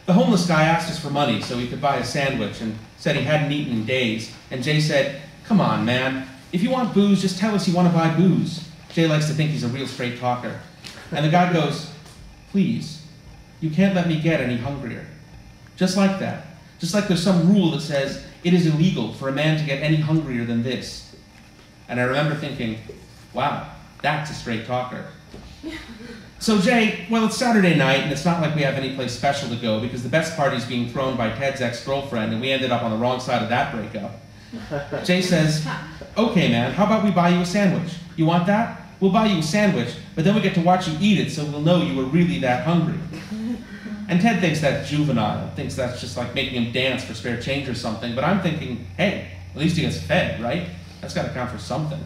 The homeless guy asked us for money so he could buy a sandwich and said he hadn't eaten in days. And Jay said, "Come on, man. If you want booze, just tell us you want to buy booze." Jay likes to think he's a real straight talker. And the guy goes, "Please, you can't let me get any hungrier." Just like that. Just like there's some rule that says it is illegal for a man to get any hungrier than this. And I remember thinking, wow, that's a straight talker. So Jay, well, it's Saturday night, and it's not like we have any place special to go because the best party's being thrown by Ted's ex-girlfriend, and we ended up on the wrong side of that breakup. Jay says, "Okay, man, how about we buy you a sandwich? You want that? We'll buy you a sandwich, but then we get to watch you eat it so we'll know you were really that hungry." And Ted thinks that's juvenile, thinks that's just like making him dance for spare change or something, but I'm thinking, hey, at least he gets fed, right? That's got to count for something.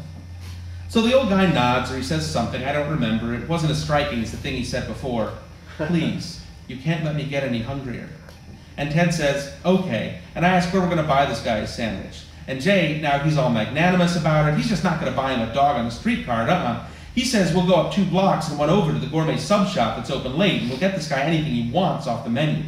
So the old guy nods, or he says something, I don't remember. It wasn't as striking as the thing he said before. "Please, you can't let me get any hungrier." And Ted says, "Okay," and I ask where we're going to buy this guy a sandwich. And Jay, now he's all magnanimous about it. He's just not going to buy him a dog on the street card, He says we'll go up 2 blocks and 1 over to the gourmet sub shop that's open late, and we'll get this guy anything he wants off the menu.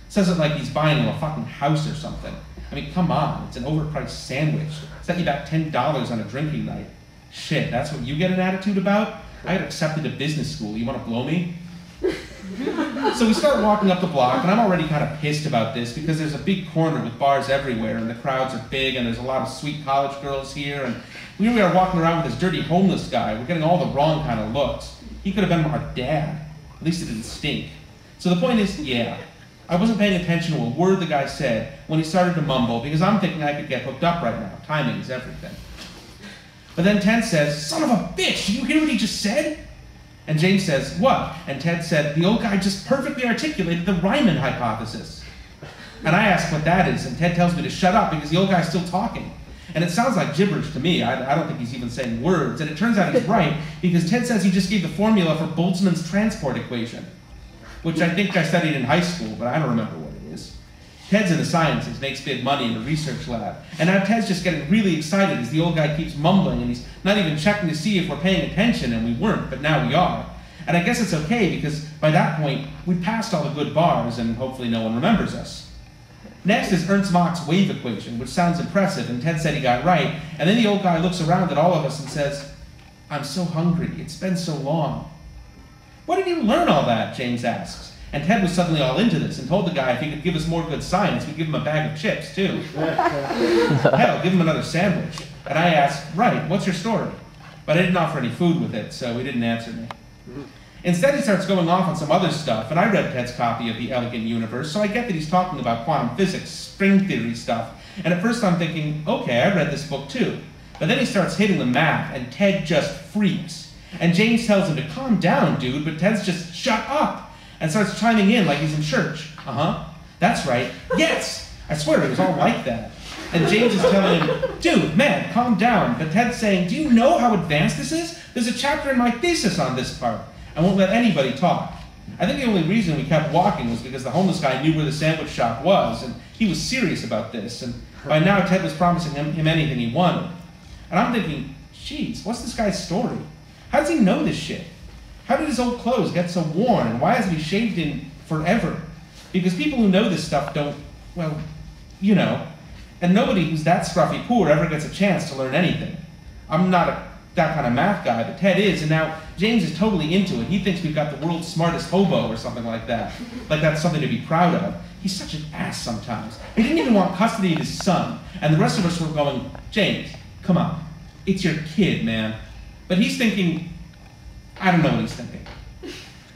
Says it like he's buying him a fucking house or something. I mean, come on, it's an overpriced sandwich. Set you back $10 on a drinking night. Shit, that's what you get an attitude about? I got accepted to business school. You want to blow me? So we start walking up the block, and I'm already kind of pissed about this because there's a big corner with bars everywhere, and the crowds are big, and there's a lot of sweet college girls here, and here we are walking around with this dirty homeless guy. We're getting all the wrong kind of looks. He could have been our dad. At least it didn't stink. So the point is, yeah, I wasn't paying attention to a word the guy said when he started to mumble because I'm thinking I could get hooked up right now. Timing is everything. But then Ted says, "Son of a bitch, did you hear what he just said?" And James says, "What?" And Ted said, "The old guy just perfectly articulated the Riemann hypothesis." And I ask what that is, and Ted tells me to shut up because the old guy's still talking. And it sounds like gibberish to me. I don't think he's even saying words. And it turns out he's right because Ted says he just gave the formula for Boltzmann's transport equation, which I think I studied in high school, but I don't remember what it is. Ted's in the sciences, makes big money in a research lab. And now Ted's just getting really excited as the old guy keeps mumbling, and he's not even checking to see if we're paying attention, and we weren't, but now we are. And I guess it's okay because by that point, we passed all the good bars, and hopefully no one remembers us. Next is Ernst Mach's wave equation, which sounds impressive, and Ted said he got right. And then the old guy looks around at all of us and says, "I'm so hungry. It's been so long." "Where did you learn all that?" James asks. And Ted was suddenly all into this and told the guy if he could give us more good science, we'd give him a bag of chips, too. Hell, give him another sandwich. And I asked, "Right, what's your story?" But I didn't offer any food with it, so he didn't answer me. Instead, he starts going off on some other stuff, and I read Ted's copy of The Elegant Universe, so I get that he's talking about quantum physics, string theory stuff. And at first I'm thinking, okay, I read this book too. But then he starts hitting the math, and Ted just freaks. And James tells him to calm down, dude, but Ted's just shut up, and starts chiming in like he's in church. That's right. Yes! I swear it was all like that. And James is telling him, "Dude, man, calm down." But Ted's saying, "Do you know how advanced this is? There's a chapter in my thesis on this part." I won't let anybody talk. I think the only reason we kept walking was because the homeless guy knew where the sandwich shop was, and he was serious about this, and by now Ted was promising him anything he wanted. And I'm thinking, geez, what's this guy's story? How does he know this shit? How did his old clothes get so worn, and why hasn't he shaved in forever? Because people who know this stuff don't, well, you know, and nobody who's that scruffy poor ever gets a chance to learn anything. I'm not that kind of math guy, but Ted is, and now James is totally into it. He thinks we've got the world's smartest hobo or something like that. Like that's something to be proud of. He's such an ass sometimes. He didn't even want custody of his son, and the rest of us were going, "James, come on. It's your kid, man." But he's thinking, I don't know what he's thinking.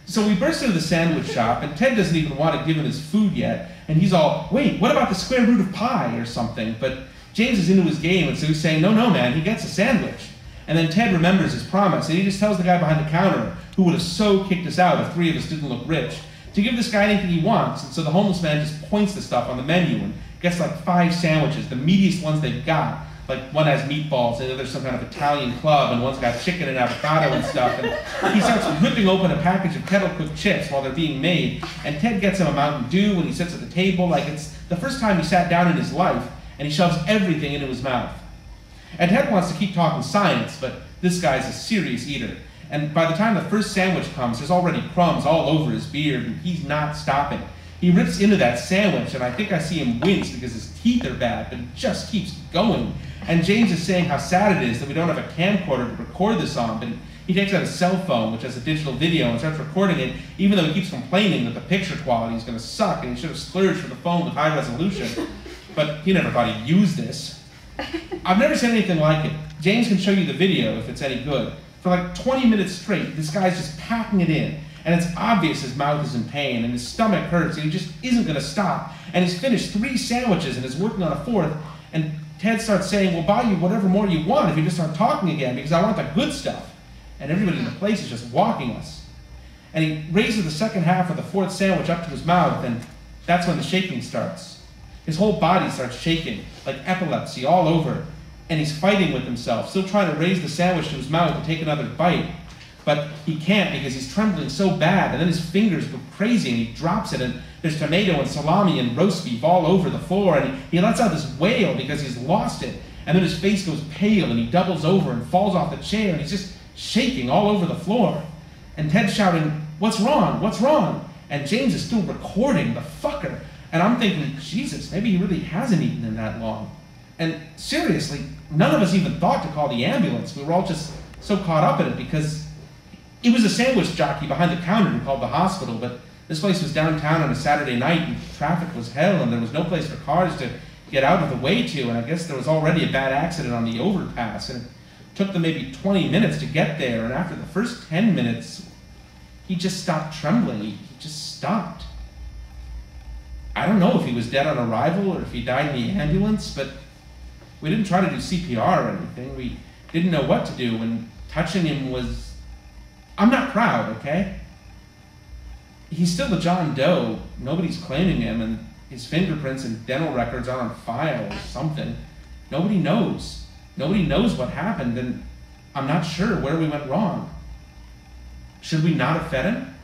So we burst into the sandwich shop, and Ted doesn't even want to give him his food yet, and he's all, "Wait, what about the square root of pi?" or something. But James is into his game, and so he's saying, no, man, he gets a sandwich. And then Ted remembers his promise, and he just tells the guy behind the counter, who would have so kicked us out if 3 of us didn't look rich, to give this guy anything he wants. And so the homeless man just points the stuff on the menu and gets like 5 sandwiches, the meatiest ones they've got. Like one has meatballs, and the other's some kind of Italian club, and one's got chicken and avocado and stuff. And he starts whipping open a package of kettle-cooked chips while they're being made. And Ted gets him a Mountain Dew when he sits at the table, like it's the first time he sat down in his life, and he shoves everything into his mouth. And Ted wants to keep talking science, but this guy's a serious eater. And by the time the first sandwich comes, there's already crumbs all over his beard, and he's not stopping. He rips into that sandwich, and I think I see him wince because his teeth are bad, but he just keeps going. And James is saying how sad it is that we don't have a camcorder to record this on, but he takes out his cell phone, which has a digital video, and starts recording it, even though he keeps complaining that the picture quality is going to suck, and he should have splurged for the phone with high resolution. But he never thought he'd use this. I've never seen anything like it. James can show you the video if it's any good. For like 20 minutes straight, this guy's just packing it in. And it's obvious his mouth is in pain, and his stomach hurts, and he just isn't going to stop. And he's finished 3 sandwiches and is working on a 4th, and Ted starts saying, we'll buy you whatever more you want if you just start talking again, because I want the good stuff. And everybody in the place is just walking us. And he raises the second half of the 4th sandwich up to his mouth, and that's when the shaking starts. His whole body starts shaking, like epilepsy all over, and he's fighting with himself, still trying to raise the sandwich to his mouth and take another bite. But he can't because he's trembling so bad, and then his fingers go crazy, and he drops it, and there's tomato and salami and roast beef all over the floor, and he lets out this wail because he's lost it, and then his face goes pale, and he doubles over and falls off the chair, and he's just shaking all over the floor. And Ted's shouting, what's wrong? What's wrong? And James is still recording, the fucker. And I'm thinking, Jesus, maybe he really hasn't eaten in that long. And seriously, none of us even thought to call the ambulance. We were all just so caught up in it because it was a sandwich jockey behind the counter who called the hospital, but this place was downtown on a Saturday night, and traffic was hell, and there was no place for cars to get out of the way to, and I guess there was already a bad accident on the overpass, and it took them maybe 20 minutes to get there, and after the first 10 minutes, he just stopped trembling. He just stopped. I don't know if he was dead on arrival or if he died in the ambulance, but we didn't try to do CPR or anything. We didn't know what to do, and touching him was... I'm not proud, okay? He's still the John Doe. Nobody's claiming him, and his fingerprints and dental records are on file or something. Nobody knows. Nobody knows what happened, and I'm not sure where we went wrong. Should we not have fed him?